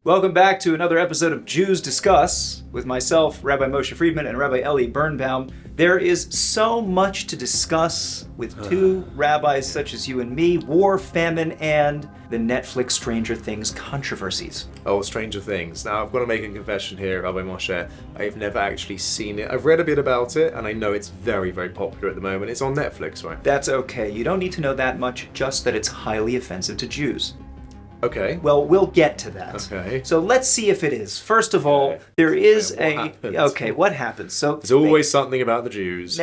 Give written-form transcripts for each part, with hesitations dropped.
Welcome back to another episode of Jews Discuss with myself, Rabbi Moshe Friedman, and Rabbi Eli Birnbaum. There is so much to discuss with two rabbis such as you and me: war, famine, and the Netflix Stranger Things controversies. Oh, Stranger Things. Now, I've got to make a confession here, Rabbi Moshe. I've never actually seen it. I've read a bit about it, and I know it's very, very popular at the moment. It's on Netflix, right? That's okay. You don't need to know that much, just that it's highly offensive to Jews. Okay. Well, we'll get to that. Okay. So let's see if it is. First of all, there is what happens? So there's always something about the Jews.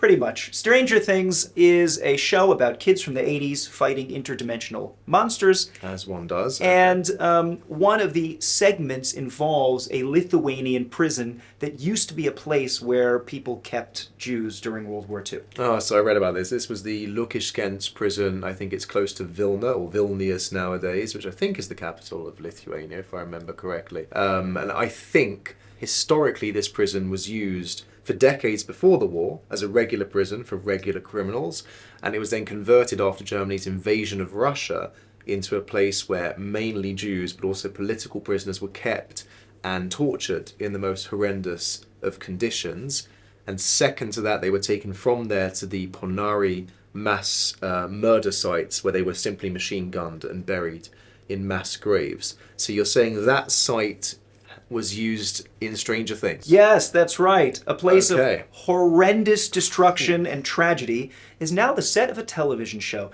Pretty much. Stranger Things is a show about kids from the 80s fighting interdimensional monsters. As one does. And one of the segments involves a Lithuanian prison that used to be a place where people kept Jews during World War II. Oh, so I read about this. This was the Lukiškėns prison. I think it's close to Vilna, or Vilnius nowadays, which I think is the capital of Lithuania, if I remember correctly. And I think historically this prison was used for decades before the war as a regular prison for regular criminals, and it was then converted after Germany's invasion of Russia into a place where mainly Jews but also political prisoners were kept and tortured in the most horrendous of conditions. And second to that, they were taken from there to the Ponari mass murder sites where they were simply machine gunned and buried in mass graves. So you're saying that site was used in Stranger Things? Yes, that's right. A place of horrendous destruction and tragedy is now the set of a television show.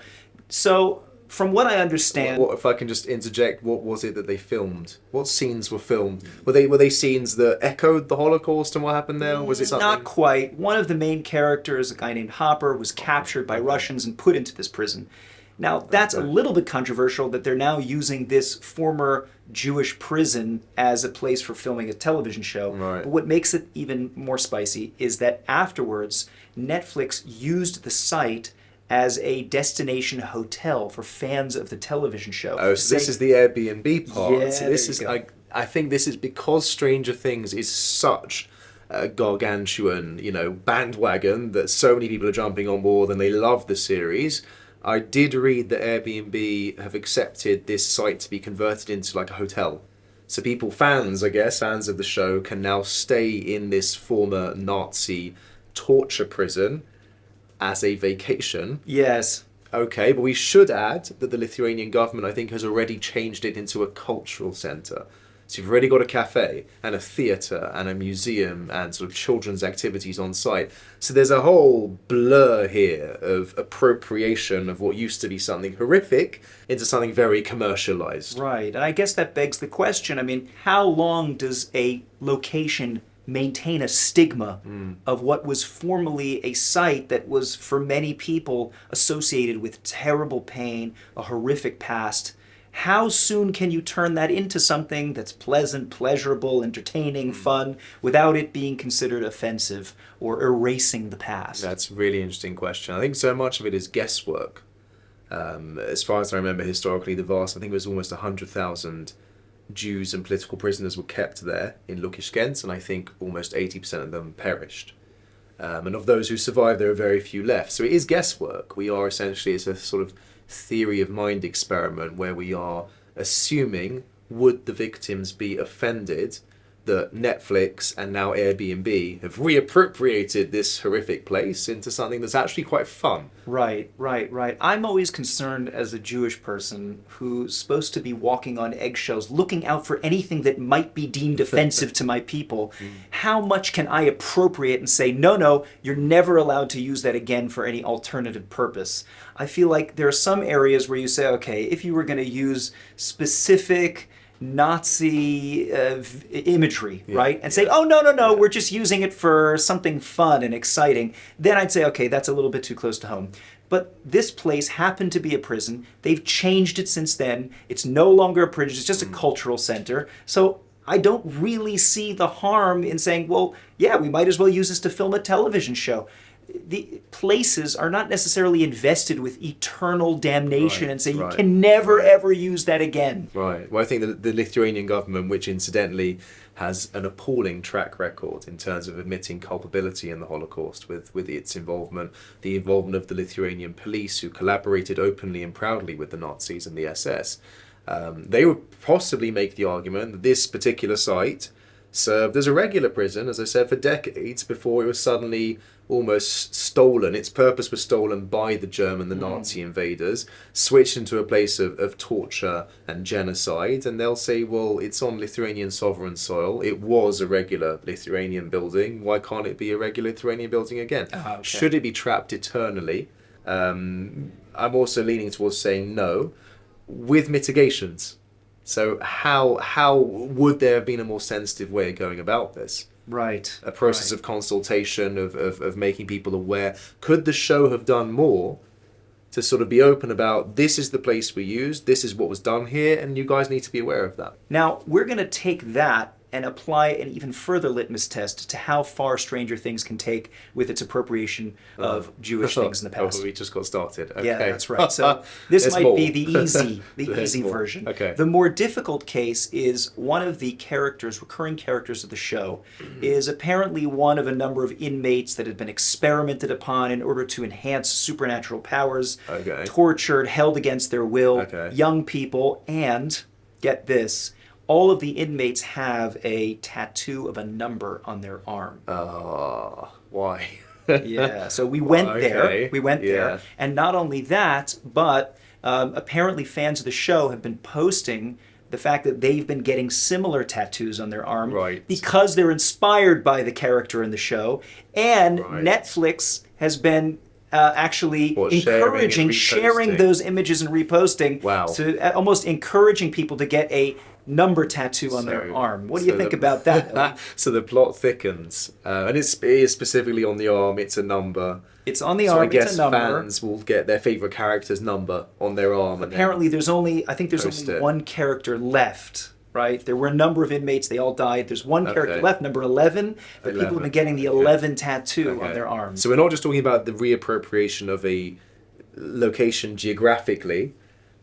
So, from what I understand... What, if I can just interject, what was it that they filmed? What scenes were filmed? Were they scenes that echoed the Holocaust and what happened there? Was it something... Not quite. One of the main characters, a guy named Hopper, was captured by Russians and put into this prison. Now, that's a little bit controversial that they're now using this former Jewish prison as a place for filming a television show. Right. But what makes it even more spicy is that afterwards, Netflix used the site as a destination hotel for fans of the television show. Oh, so this is the Airbnb part. Yeah, so this is, I think this is because Stranger Things is such a gargantuan, bandwagon that so many people are jumping on board and they love the series. I did read that Airbnb have accepted this site to be converted into like a hotel. So fans of the show, can now stay in this former Nazi torture prison as a vacation. Yes. Okay, but we should add that the Lithuanian government, I think, has already changed it into a cultural centre. So you've already got a cafe and a theatre and a museum and sort of children's activities on site. So there's a whole blur here of appropriation of what used to be something horrific into something very commercialised. Right, and I guess that begs the question, how long does a location maintain a stigma of what was formerly a site that was, for many people, associated with terrible pain, a horrific past? How soon can you turn that into something that's pleasant, pleasurable, entertaining, fun, without it being considered offensive or erasing the past? That's a really interesting question. I think so much of it is guesswork. As far as I remember historically, I think it was almost 100,000 Jews and political prisoners were kept there in Lukiškėns, and I think almost 80% of them perished. And of those who survived, there are very few left. So it is guesswork. It's a sort of theory of mind experiment where we are assuming, would the victims be offended that Netflix and now Airbnb have reappropriated this horrific place into something that's actually quite fun. Right. I'm always concerned as a Jewish person who's supposed to be walking on eggshells, looking out for anything that might be deemed offensive to my people. How much can I appropriate and say, no, you're never allowed to use that again for any alternative purpose? I feel like there are some areas where you say, okay, if you were going to use specific Nazi imagery, right? And say, oh, no, we're just using it for something fun and exciting. Then I'd say, okay, that's a little bit too close to home. But this place happened to be a prison. They've changed it since then. It's no longer a prison. It's just a cultural center. So I don't really see the harm in saying, well, yeah, we might as well use this to film a television show. The places are not necessarily invested with eternal damnation and say you can never ever use that again. Right. Well, I think that the Lithuanian government, which incidentally has an appalling track record in terms of admitting culpability in the Holocaust with its involvement, the involvement of the Lithuanian police who collaborated openly and proudly with the Nazis and the SS. They would possibly make the argument that this particular site served as a regular prison, as I said, for decades before it was suddenly almost stolen. Its purpose was stolen by the German, the Nazi invaders, switched into a place of torture and genocide. And they'll say, well, it's on Lithuanian sovereign soil. It was a regular Lithuanian building. Why can't it be a regular Lithuanian building again? Okay. Should it be trapped eternally? I'm also leaning towards saying no, with mitigations. So how would there have been a more sensitive way of going about this? Right. A process of consultation, of making people aware. Could the show have done more to sort of be open about, this is the place we used, this is what was done here, and you guys need to be aware of that? Now, we're going to take that and apply an even further litmus test to how far Stranger Things can take with its appropriation of Jewish things in the past. Oh, we just got started. Okay. Yeah, that's right. So this There's might more. be the There's easy more. version. Okay. The more difficult case is one of the recurring characters of the show, is apparently one of a number of inmates that had been experimented upon in order to enhance supernatural powers, Okay. tortured, held against their will, Okay. young people, and, get this, all of the inmates have a tattoo of a number on their arm. Why? Yeah, so we went there. Okay. We went Yeah. there. And not only that, but apparently fans of the show have been posting the fact that they've been getting similar tattoos on their arm Right. because they're inspired by the character in the show. And Right. Netflix has been actually What, sharing and sharing reposting? those images and reposting. Wow. So almost encouraging people to get a number tattoo on their arm. What do you think about that? So the plot thickens, and it is specifically on the arm. It's a number. It's on the So arm, I guess it's a number. fans will get their favorite character's number on their arm. And Apparently, I think there's post only it. one character left, right? There were a number of inmates, they all died. There's one character Okay. left, number 11, but people have 11. been getting the Okay. 11 tattoo on Okay. their arms. So we're not just talking about the reappropriation of a location geographically.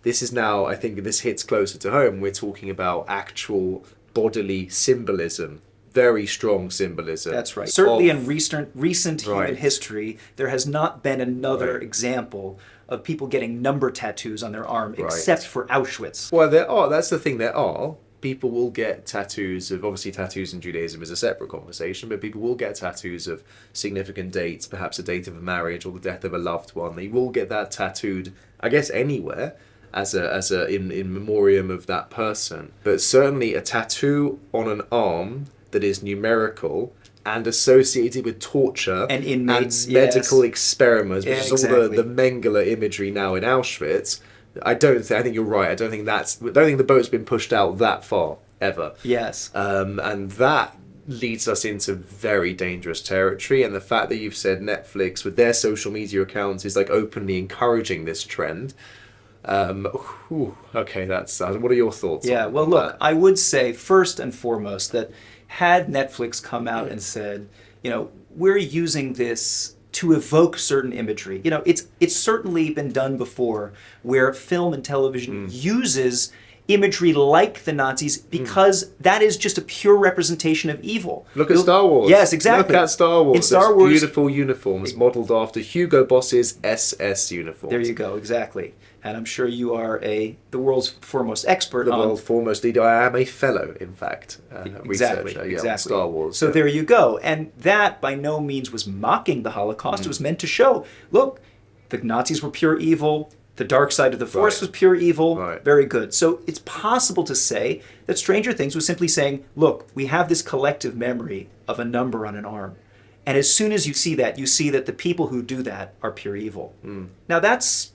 This is now, I think this hits closer to home. We're talking about actual bodily symbolism, very strong symbolism. That's right. Certainly of- in recent human Right. history, there has not been another Right. example of people getting number tattoos on their arm, Right. except for Auschwitz. Well, there are. That's the thing. There are. People will get tattoos of, obviously tattoos in Judaism is a separate conversation, but people will get tattoos of significant dates, perhaps a date of a marriage or the death of a loved one. They will get that tattooed, I guess, anywhere as a in memoriam of that person. But certainly a tattoo on an arm that is numerical and associated with torture And inmates, and medical yes. experiments, which Yeah, is all exactly. the Mengele imagery now in Auschwitz. I think you're right. I don't think the boat's been pushed out that far ever. Yes. And that leads us into very dangerous territory. And the fact that you've said Netflix with their social media accounts is like openly encouraging this trend. Okay, that's what are your thoughts? Yeah, on well, look, that? I would say first and foremost that had Netflix come out and said, we're using this to evoke certain imagery. It's certainly been done before where film and television uses imagery like the Nazis because that is just a pure representation of evil. Look at Star Wars. Yes, exactly. Look at Star Wars. In Star Those Wars, beautiful uniforms modeled after Hugo Boss's SS uniforms. there you go, exactly. And I'm sure you are the world's foremost expert The on world's foremost leader. I am a fellow, in fact, exactly, researcher, exactly. on Star Wars. So there you go. And that by no means was mocking the Holocaust. It was meant to show, look, the Nazis were pure evil. The dark side of the Force Right. was pure evil. Right. Very good. So it's possible to say that Stranger Things was simply saying, look, we have this collective memory of a number on an arm. And as soon as you see that the people who do that are pure evil. Now that's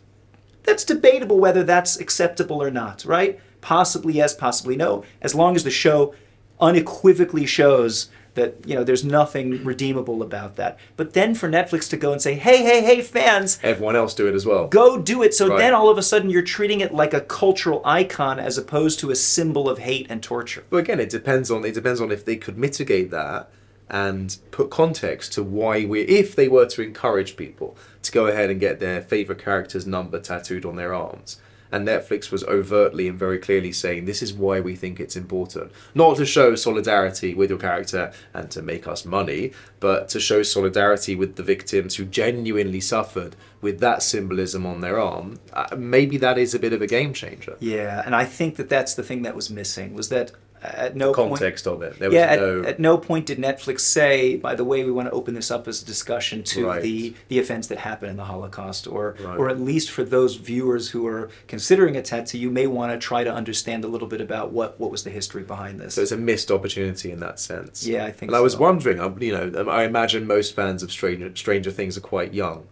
debatable whether that's acceptable or not, right? Possibly yes, possibly no, as long as the show unequivocally shows that there's nothing redeemable about that. But then for Netflix to go and say, hey, fans, Everyone else do it as well. go do it. So Right. then all of a sudden you're treating it like a cultural icon as opposed to a symbol of hate and torture. But again, it depends on if they could mitigate that and put context to why if they were to encourage people to go ahead and get their favorite character's number tattooed on their arms, And Netflix was overtly and very clearly saying, this is why we think it's important. Not to show solidarity with your character and to make us money, but to show solidarity with the victims who genuinely suffered with that symbolism on their arm. Maybe that is a bit of a game changer. Yeah, and I think that that's the thing that was missing, was that at no Context point, of it. There was at no point did Netflix say, by the way, we want to open this up as a discussion to Right. the events that happened in the Holocaust, or Right. or at least for those viewers who are considering a tattoo, you may want to try to understand a little bit about what was the history behind this. So it's a missed opportunity in that sense. Yeah, I think And I was so. wondering, I imagine most fans of Stranger Things are quite young.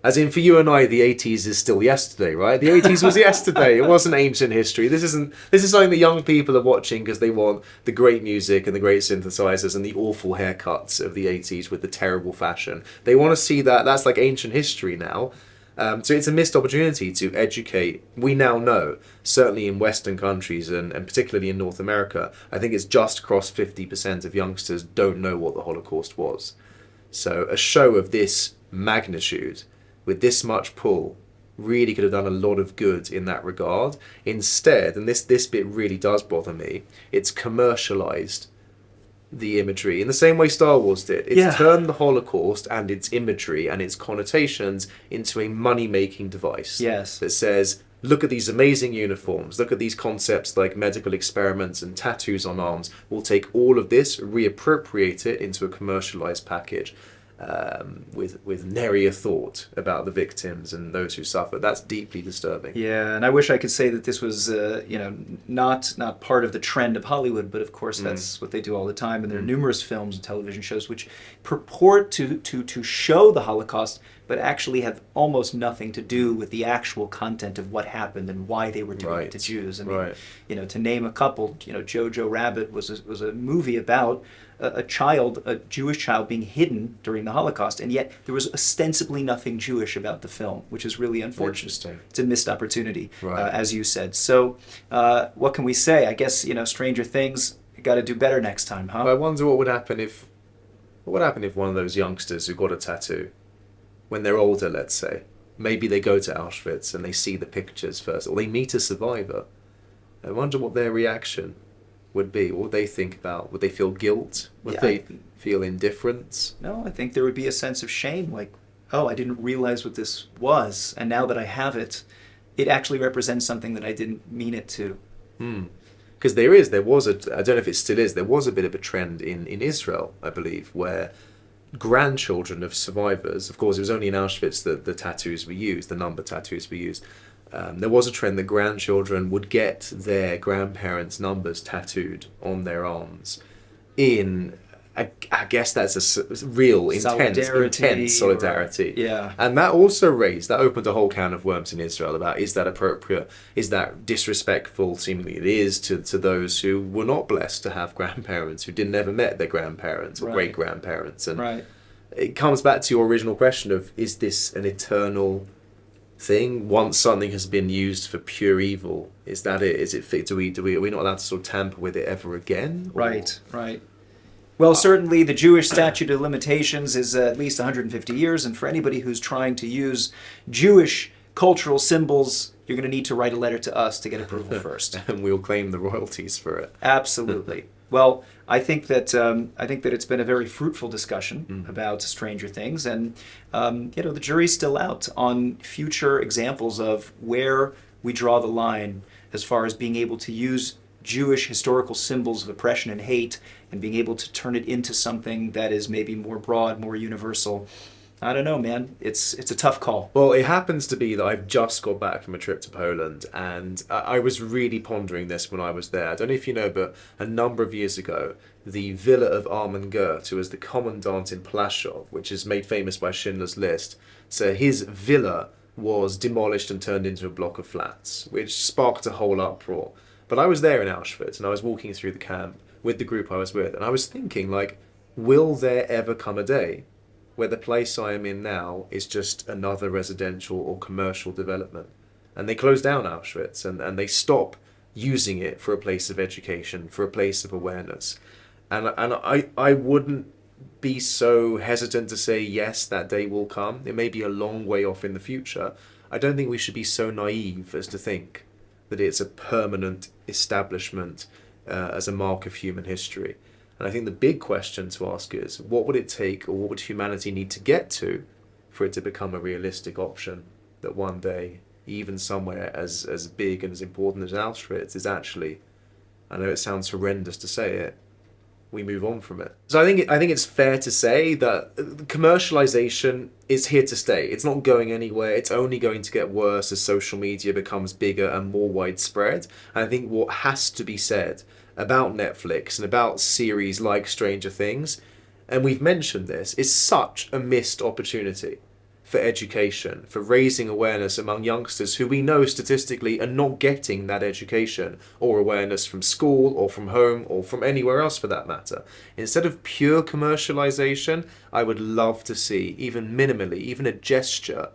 As in, for you and I, the 80s is still yesterday, right? The 80s was yesterday. It wasn't ancient history. This is something that young people are watching because they want the great music and the great synthesizers and the awful haircuts of the 80s with the terrible fashion. They want to see that. That's like ancient history now. So it's a missed opportunity to educate. We now know, certainly in Western countries and particularly in North America, I think it's just crossed 50% of youngsters don't know what the Holocaust was. So a show of this magnitude, with this much pull, really could have done a lot of good in that regard. Instead, and this bit really does bother me, it's commercialized the imagery in the same way Star Wars did. It's turned the Holocaust and its imagery and its connotations into a money-making device. Yes. That says, look at these amazing uniforms, look at these concepts like medical experiments and tattoos on arms. We'll take all of this, reappropriate it into a commercialized package. With nary a thought about the victims and those who suffer. That's deeply disturbing. Yeah, and I wish I could say that this was, not part of the trend of Hollywood, but of course that's what they do all the time. And there are numerous films and television shows which purport to show the Holocaust, but actually have almost nothing to do with the actual content of what happened and why they were doing it to Jews. I mean, to name a couple, Jojo Rabbit was a movie about a Jewish child being hidden during the Holocaust, and yet there was ostensibly nothing Jewish about the film, which is really unfortunate. Interesting. It's a missed opportunity, as you said. So, what can we say? I guess Stranger Things. Got to do better next time, huh? I wonder what would happen if one of those youngsters who got a tattoo, when they're older, let's say, maybe they go to Auschwitz and they see the pictures first, or they meet a survivor. I wonder what their reaction would be. What would they think about? Would they feel guilt? Would they feel indifference? No, I think there would be a sense of shame, like, oh, I didn't realize what this was, and now that I have it, it actually represents something that I didn't mean it to. Because there was I don't know if it still is, there was a bit of a trend in Israel, I believe, where grandchildren of survivors, of course it was only in Auschwitz that the tattoos were used, the number tattoos were used. There was a trend that grandchildren would get their grandparents' numbers tattooed on their arms in, I guess that's a real intense solidarity. And that opened a whole can of worms in Israel about, is that appropriate? Is that disrespectful? Seemingly it is to those who were not blessed to have grandparents, who never met their grandparents or great-grandparents. And it comes back to your original question of, is this an eternal thing? Once something has been used for pure evil, is that it? Is it fit? Are we not allowed to sort of tamper with it ever again? Right. Well, certainly the Jewish statute of limitations is at least 150 years, and for anybody who's trying to use Jewish cultural symbols, you're going to need to write a letter to us to get approval first. And we'll claim the royalties for it. Absolutely. Well, I think that it's been a very fruitful discussion about Stranger Things, and the jury's still out on future examples of where we draw the line as far as being able to use Jewish historical symbols of oppression and hate and being able to turn it into something that is maybe more broad, more universal. I don't know, man. It's a tough call. Well, it happens to be that I've just got back from a trip to Poland, and I was really pondering this when I was there. I don't know if you know, but a number of years ago, the villa of Armen Gert, who was the commandant in Plaszów, which is made famous by Schindler's List, so his villa was demolished and turned into a block of flats, which sparked a whole uproar. But I was there in Auschwitz, and I was walking through the camp with the group I was with, and I was thinking, like, will there ever come a day where the place I am in now is just another residential or commercial development? And they close down Auschwitz, and they stop using it for a place of education, for a place of awareness. And I wouldn't be so hesitant to say, yes, that day will come. It may be a long way off in the future. I don't think we should be so naive as to think that it's a permanent establishment as a mark of human history. And I think the big question to ask is, what would it take, or what would humanity need to get to for it to become a realistic option that one day, even somewhere as big and as important as Auschwitz is actually, I know it sounds horrendous to say it, we move on from it. So I think it's fair to say that commercialization is here to stay. It's not going anywhere. It's only going to get worse as social media becomes bigger and more widespread. And I think what has to be said about Netflix and about series like Stranger Things, and we've mentioned this, is such a missed opportunity for education, for raising awareness among youngsters who we know statistically are not getting that education or awareness from school or from home or from anywhere else for that matter. Instead of pure commercialization, I would love to see, even minimally, even a gesture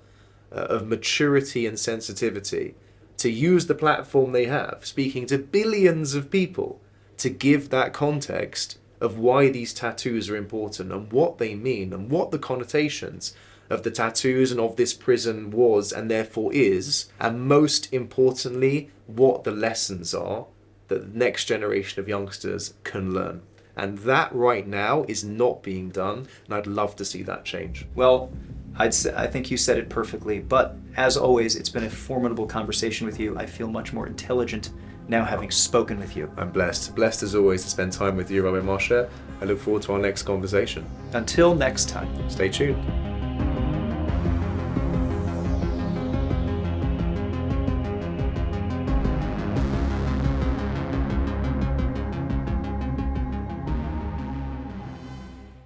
of maturity and sensitivity to use the platform they have, speaking to billions of people, to give that context of why these tattoos are important and what they mean and what the connotations of the tattoos and of this prison was and therefore is, and most importantly, what the lessons are that the next generation of youngsters can learn. And that right now is not being done, and I'd love to see that change. Well, I think you said it perfectly, but as always, it's been a formidable conversation with you. I feel much more intelligent now having spoken with you. I'm blessed as always to spend time with you, Rabbi Moshe. I look forward to our next conversation. Until next time. Stay tuned.